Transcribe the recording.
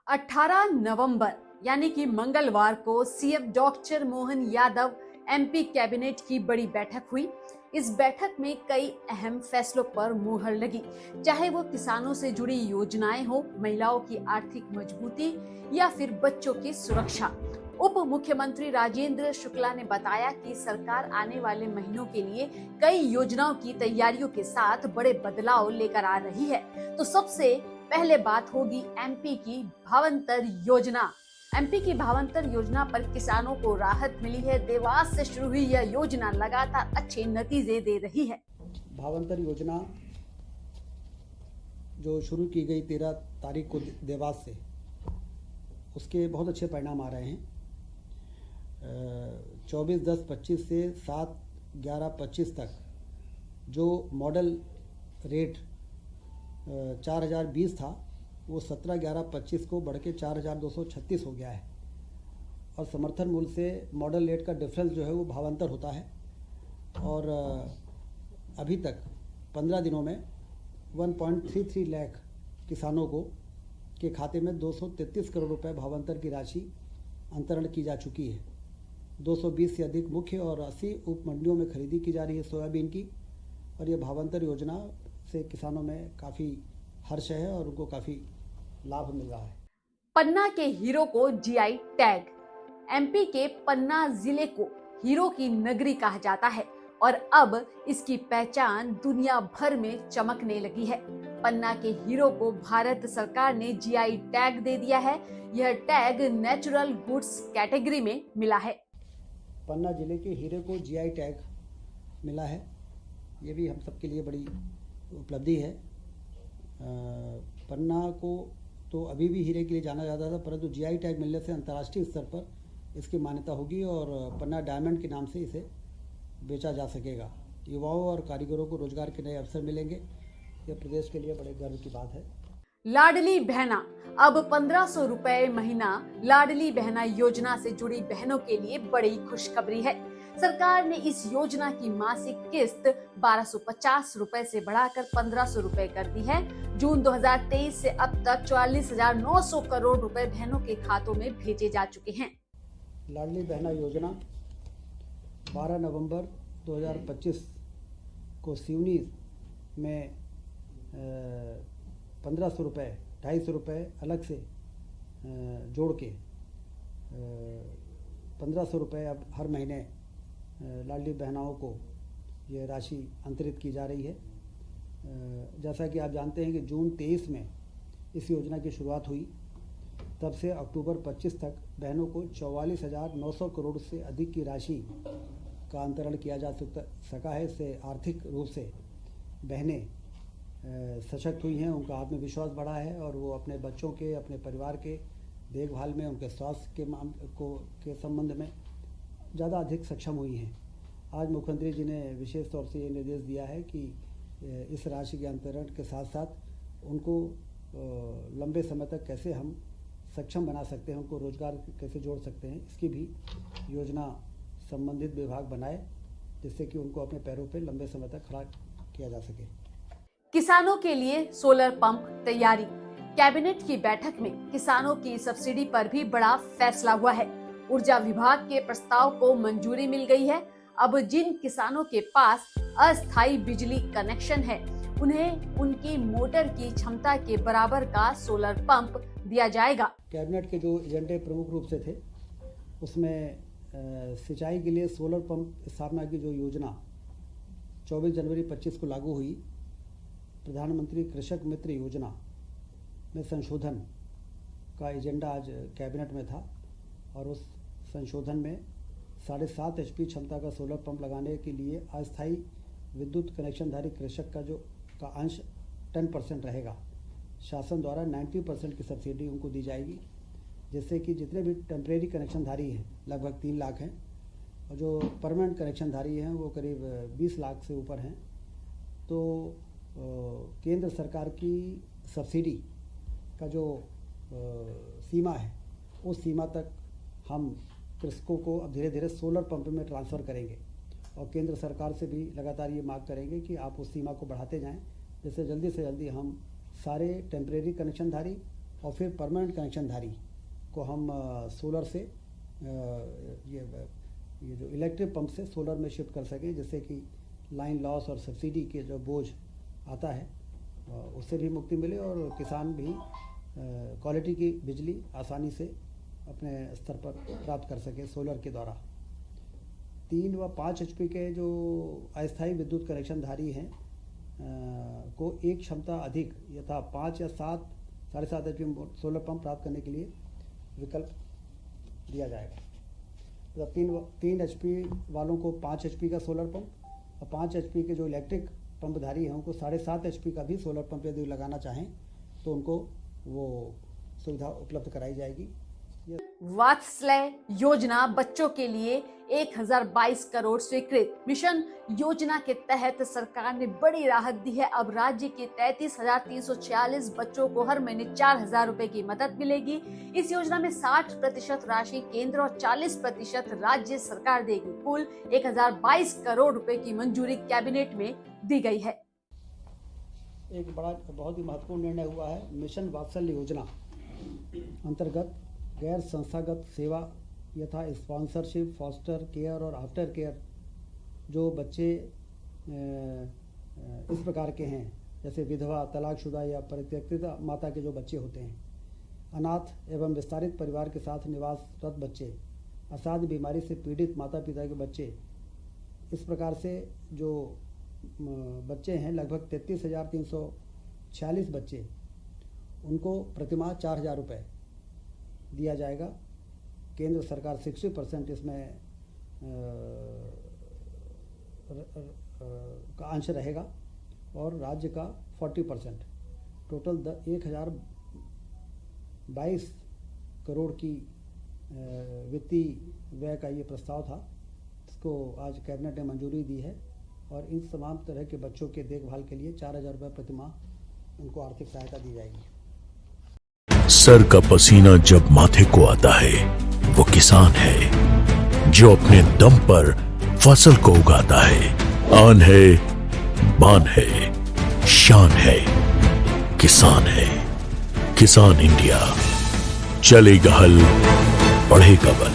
18 नवंबर यानी कि मंगलवार को CM doctor Mohan Yadav MP cabinet की बड़ी बैठक हुई। इस बैठक में कई अहम फैसलों पर मुहर लगी, चाहे वो किसानों से जुड़ी योजनाएं हो, महिलाओं की आर्थिक मजबूती या फिर बच्चों की सुरक्षा। उप मुख्यमंत्री राजेंद्र शुक्ला ने बताया कि सरकार आने वाले महीनों के लिए कई योजनाओं की तैयारियों के साथ बड़े बदलाव लेकर आ रही है। तो सबसे पहले बात होगी एमपी की भावंतर योजना। एमपी की भावंतर योजना पर किसानों को राहत मिली है। देवास से शुरू हुई यह योजना लगातार अच्छे नतीजे दे रही है। भावंतर योजना जो शुरू की गई 13 तारीख को देवास से, उसके बहुत अच्छे परिणाम आ रहे हैं। 24/10/25 से 7/11/25 तक जो मॉडल रेट 4020 था, वो 17/11/25 को बढ़ के 4236 हो गया है। और समर्थन मूल्य से मॉडल रेट का डिफरेंस जो है वो भावांतर होता है। और अभी तक 15 दिनों में 1.33 लाख किसानों को के खाते में 233 करोड़ रुपए भावांतर की राशि अंतरण की जा चुकी है। 220 से अधिक मुख्य और 80 उप मंडियों में खरीदी की जा रही है सोयाबीन की। और ये भावांतर योजना से किसानों में काफ़ी हर्ष है और उनको काफ़ी लाभ मिल रहा है। पन्ना के हीरो को जीआई टैग। एमपी के पन्ना जिले को हीरो की नगरी कहा जाता है और अब इसकी पहचान दुनिया भर में चमकने लगी है। पन्ना के हीरो को भारत सरकार ने जीआई टैग दे दिया है। यह टैग नेचुरल गुड्स कैटेगरी में मिला है। पन्ना जिले के हीरे को जीआई टैग मिला है। ये भी हम सबके लिए बड़ी उपलब्धि है। पन्ना को तो अभी भी हीरे के लिए जाना जाता था, परंतु जीआई टैग मिलने से अंतर्राष्ट्रीय स्तर पर इसकी मान्यता होगी और पन्ना डायमंड के नाम से इसे बेचा जा सकेगा। युवाओं और कारीगरों को रोजगार के नए अवसर मिलेंगे। यह प्रदेश के लिए बड़े गर्व की बात है। लाडली बहना अब 1500 रुपए महीना। लाडली बहना योजना से जुड़ी बहनों के लिए बड़ी खुशखबरी है। सरकार ने इस योजना की मासिक किस्त 1250 रुपए से बढ़ाकर 1500 रुपए कर दी है। जून 2023 से अब तक 44,900 करोड़ रुपए बहनों के खातों में भेजे जा चुके हैं। लाडली बहना योजना 12 नवंबर 2025 को सिवनी में 1500 रुपये, 250 रुपये अलग से जोड़ के 1500 रुपये अब हर महीने लाडली बहनाओं को ये राशि अंतरित की जा रही है। जैसा कि आप जानते हैं कि जून 23 में इस योजना की शुरुआत हुई, तब से अक्टूबर 25 तक बहनों को 44,900 करोड़ से अधिक की राशि का अंतरण किया जा सका है। इससे आर्थिक रूप से बहनें सशक्त हुई हैं, उनका आत्मविश्वास बढ़ा है और वो अपने बच्चों के, अपने परिवार के देखभाल में, उनके स्वास्थ्य के संबंध में ज़्यादा अधिक सक्षम हुई हैं। आज मुख्यमंत्री जी ने विशेष तौर से ये निर्देश दिया है कि इस राशि के अंतरण के साथ साथ उनको लंबे समय तक कैसे हम सक्षम बना सकते हैं, उनको रोजगार कैसे जोड़ सकते हैं, इसकी भी योजना संबंधित विभाग बनाए, जिससे कि उनको अपने पैरों पर लंबे समय तक खड़ा किया जा सके। किसानों के लिए सोलर पंप तैयारी। कैबिनेट की बैठक में किसानों की सब्सिडी पर भी बड़ा फैसला हुआ है। ऊर्जा विभाग के प्रस्ताव को मंजूरी मिल गई है। अब जिन किसानों के पास अस्थायी बिजली कनेक्शन है, उन्हें उनकी मोटर की क्षमता के बराबर का सोलर पंप दिया जाएगा। कैबिनेट के जो एजेंडे प्रमुख रूप से थे, उसमें सिंचाई के लिए सोलर पंप स्थापना की जो योजना 24 जनवरी 25 को लागू हुई, प्रधानमंत्री कृषक मित्र योजना में संशोधन का एजेंडा आज कैबिनेट में था। और उस संशोधन में 7.5 HP क्षमता का सोलर पंप लगाने के लिए अस्थायी विद्युत कनेक्शनधारी कृषक का अंश 10% रहेगा। शासन द्वारा 90% की सब्सिडी उनको दी जाएगी, जिससे कि जितने भी टेम्परेरी कनेक्शनधारी हैं, लगभग 3 लाख हैं, और जो परमानेंट कनेक्शनधारी हैं वो करीब 20 लाख से ऊपर हैं। तो केंद्र सरकार की सब्सिडी का जो सीमा है, उस सीमा तक हम कृषकों को अब धीरे धीरे सोलर पंप में ट्रांसफ़र करेंगे और केंद्र सरकार से भी लगातार ये मांग करेंगे कि आप उस सीमा को बढ़ाते जाएं, जिससे जल्दी से जल्दी हम सारे टेम्परेरी कनेक्शनधारी और फिर परमानेंट कनेक्शनधारी को हम सोलर से ये जो इलेक्ट्रिक पंप से सोलर में शिफ्ट कर सकें, जिससे कि लाइन लॉस और सब्सिडी के जो बोझ आता है उससे भी मुक्ति मिले और किसान भी क्वालिटी की बिजली आसानी से अपने स्तर पर प्राप्त कर सके सोलर के द्वारा। 3 व 5 HP के जो अस्थायी विद्युत कनेक्शनधारी हैं को एक क्षमता अधिक यथा 5 या 7.5 HP सोलर पंप प्राप्त करने के लिए विकल्प दिया जाएगा। मतलब 3 HP वालों को 5 HP का सोलर पंप और 5 HP के जो इलेक्ट्रिक पंपधारी हैं उनको 7.5 HP का भी सोलर पंप यदि लगाना चाहें तो उनको वो सुविधा उपलब्ध कराई जाएगी। वात्सल्य योजना बच्चों के लिए 1022 करोड़ स्वीकृत। मिशन योजना के तहत सरकार ने बड़ी राहत दी है। अब राज्य के 33,346 बच्चों को हर महीने 4,000 रुपए की मदद मिलेगी। इस योजना में 60% राशि केंद्र और 40% राज्य सरकार देगी। कुल 1022 करोड़ रुपए की मंजूरी कैबिनेट में दी गई है। एक बहुत ही महत्वपूर्ण निर्णय हुआ है। मिशन वात्सल्य योजना अंतर्गत गैर संस्थागत सेवा यथा स्पॉन्सरशिप, फॉस्टर केयर और आफ्टर केयर जो बच्चे इस प्रकार के हैं, जैसे विधवा, तलाकशुदा या परित्यक्ता माता के जो बच्चे होते हैं, अनाथ एवं विस्तारित परिवार के साथ निवासरत बच्चे, असाध्य बीमारी से पीड़ित माता पिता के बच्चे, इस प्रकार से जो बच्चे हैं लगभग 33,346 बच्चे, उनको प्रतिमाह 4,000 रुपये दिया जाएगा। केंद्र सरकार 60% इसमें का अंश रहेगा और राज्य का 40%। टोटल 1022 करोड़ की वित्तीय व्यय का ये प्रस्ताव था। इसको आज कैबिनेट ने मंजूरी दी है और इन तमाम तरह के बच्चों के देखभाल के लिए 4,000 रुपये प्रतिमाह उनको आर्थिक सहायता दी जाएगी। सर का पसीना जब माथे को आता है वो किसान है जो अपने दम पर फसल को उगाता है। आन है, बान है, शान है, किसान है। किसान इंडिया, चलेगा हल, बढ़ेगा बल।